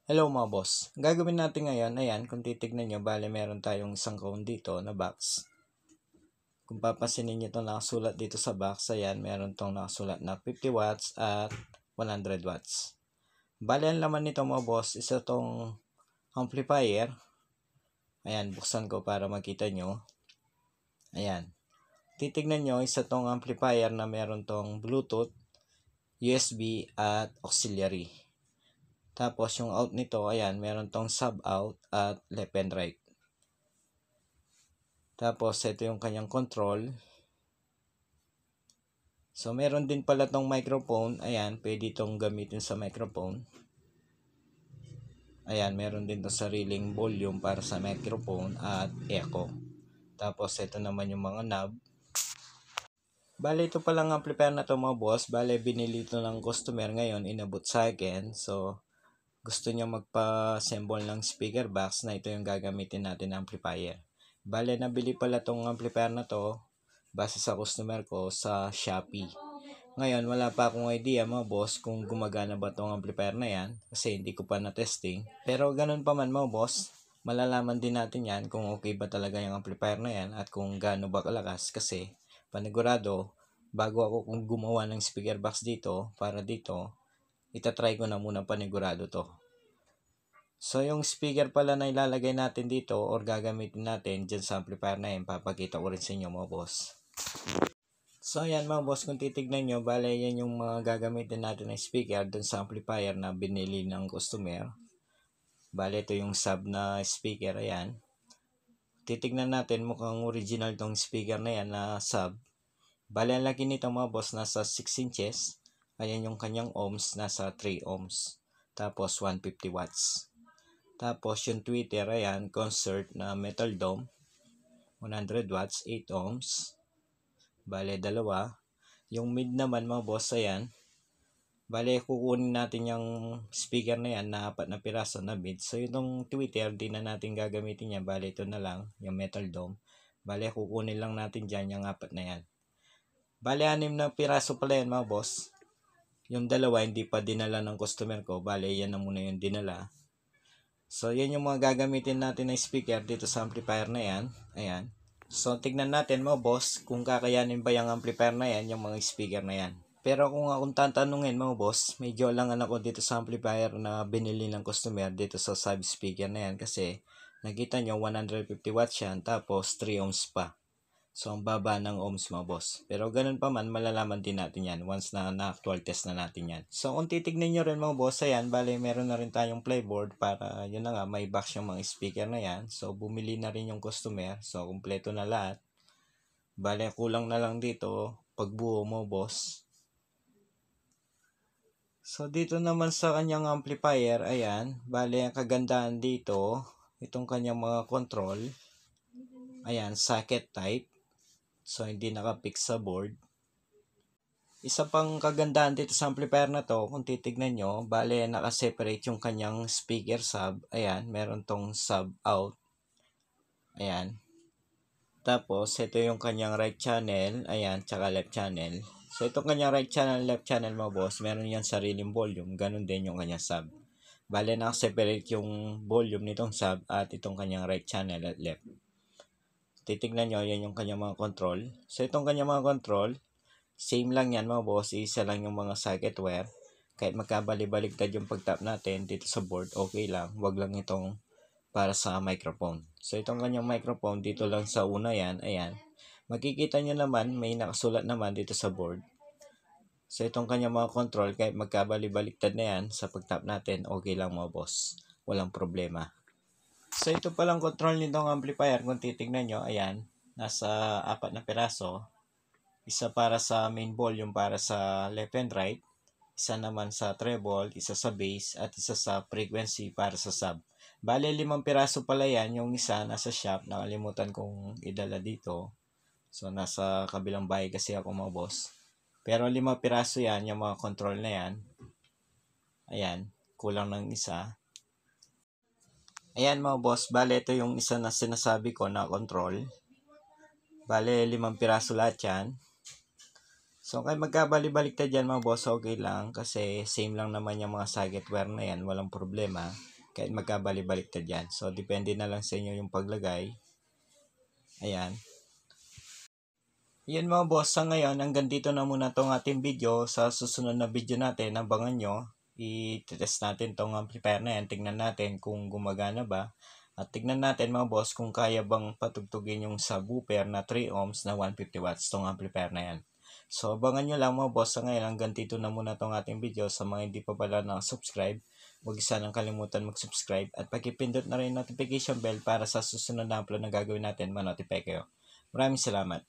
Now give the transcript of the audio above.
Hello mga boss. Gagawin natin ngayon, ayan, kung titignan nyo, bale meron tayong isang cone dito na box. Kung papansinin nyo itong nakasulat dito sa box, ayan, meron itong nakasulat na 50 watts at 100 watts. Bale ang laman nito mga boss, isa itong amplifier. Ayan, buksan ko para makita nyo. Ayan. Titignan nyo, isa itong amplifier na meron itong Bluetooth, USB at auxiliary. Tapos yung out nito, ayan, meron tong sub out at left and right. Tapos ito yung kanyang control. So meron din pala tong microphone, ayan, pwede itong gamitin sa microphone. Ayan, meron din tong sariling volume para sa microphone at echo. Tapos ito naman yung mga knob. Bale ito palang amplifier na to mga boss, bale binili ito ng customer ngayon, inabot sa akin. So gusto niya magpa-assemble ng speaker box na ito yung gagamitin natin na amplifier. Bale, nabili pala tong amplifier na to base sa customer ko sa Shopee. Ngayon, wala pa akong idea mga boss kung gumagana ba tong amplifier na yan kasi hindi ko pa na-testing. Pero ganun pa man mga boss, malalaman din natin yan kung okay ba talaga yung amplifier na yan at kung gaano ba kalakas kasi panigurado, bago ako kung gumawa ng speaker box dito para dito, itatry ko na muna panigurado to. So yung speaker pala na ilalagay natin dito or gagamitin natin dyan sa amplifier na yan, papakita ko rin sa inyo mga boss. So ayan mga boss, kung titignan nyo, bale yan yung mga gagamitin natin na speaker dun sa amplifier na binili ng customer. Bale ito yung sub na speaker, ayan. Titignan natin, mukhang original tong speaker na yan na sub. Bale ang laki nito mga boss, nasa 6 inches. Ayan yung kanyang ohms, nasa 3 ohms. Tapos 150 watts. Tapos yung tweeter, ayan, concert na metal dome. 100 watts, 8 ohms. Bale, dalawa. Yung mid naman mga boss, ayan. Bale, kukunin natin yung speaker na yan na 4 na piraso na mid. So, yung tweeter, di na natin gagamitin yan. Bale, ito na lang, yung metal dome. Bale, kukunin lang natin dyan yung 4 na yan. Bale, 6 na piraso pala yan mga boss. Yung dalawa, hindi pa dinala ng customer ko. Bale, yan na muna yung dinala. So, yan yung mga gagamitin natin na speaker dito sa amplifier na yan. Ayan. So, tignan natin mga boss kung kakayanin ba yung amplifier na yan, yung mga speaker na yan. Pero kung akong tatanungin mga boss, medyo alangan ako dito sa amplifier na binili ng customer dito sa sub speaker na yan kasi nakita nyo 150 watts yan tapos 3 ohms pa. So, ang baba ng ohms mga boss. Pero ganun pa man, malalaman din natin yan once na na-actual test na natin yan. So, kung titignan nyo rin mga boss, ayan, bale, meron na rin tayong playboard para, yun na nga, may box yung mga speaker na yan. So, bumili na rin yung customer. So, kumpleto na lahat. Bale, kulang na lang dito, pagbuo mo, boss. So, dito naman sa kanyang amplifier, ayan, bale, ang kagandahan dito, itong kanyang mga control, ayan, socket type. So, hindi nakapix sa board. Isa pang kagandahan dito sa amplifier na to, kung titignan nyo, bale nakaseparate yung kanyang speaker sub. Ayan, meron tong sub out. Ayan. Tapos, ito yung kanyang right channel. Ayan, tsaka left channel. So, itong kanyang right channel, left channel mga boss, meron yan sariling volume. Ganun din yung kanyang sub. Bale, nakaseparate yung volume nitong sub at itong kanyang right channel at left. Titignan nyo, yan yung kanyang mga control. So, itong kanyang mga control, same lang yan mga boss, isa lang yung mga socket wire. Kahit magkabali-baligtad yung pag-tap natin dito sa board, okay lang. Wag lang itong para sa microphone. So, itong kanyang microphone, dito lang sa una yan, ayan. Makikita nyo naman, may nakasulat naman dito sa board. So, itong kanyang mga control, kahit magkabali-baligtad na yan, sa pag-tap natin, okay lang mga boss. Walang problema. So, ito palang control nitong amplifier. Kung titignan nyo, ayan, nasa 4 na piraso. Isa para sa main volume para sa left and right. Isa naman sa treble, isa sa bass, at isa sa frequency para sa sub. Bale, 5 piraso pala yan. Yung isa nasa shop. Nakalimutan kong idala dito. So, nasa kabilang bahay kasi ako mga boss. Pero 5 piraso yan, yung mga control na yan. Ayan, kulang ng isa. Ayan mga boss, bale ito yung isa na sinasabi ko na control. Bale 5 piraso lahat yan. So kaya magkabali-baliktad yan mga boss, okay lang. Kasi same lang naman yung mga socket wire na yan, walang problema. kahit magkabali-baliktad yan. So, depende na lang sa inyo yung paglagay. Ayan. Yan mga boss, sa ngayon, hanggang dito na muna tong ating video. Sa susunod na video natin, abangan nyo. I-test natin tong amplifier na yan. Tignan natin kung gumagana ba. At tignan natin mga boss kung kaya bang patugtugin yung subwoofer na 3 ohms na 150 watts tong amplifier na yan. So abangan nyo lang mga boss, sa ngayon hanggang dito na muna tong ating video. Sa mga hindi pa pala na-subscribe, huwag sanang kalimutan mag-subscribe at pakipindot na rin notification bell para sa susunod na upload na gagawin natin, ma-notify kayo. Maraming salamat.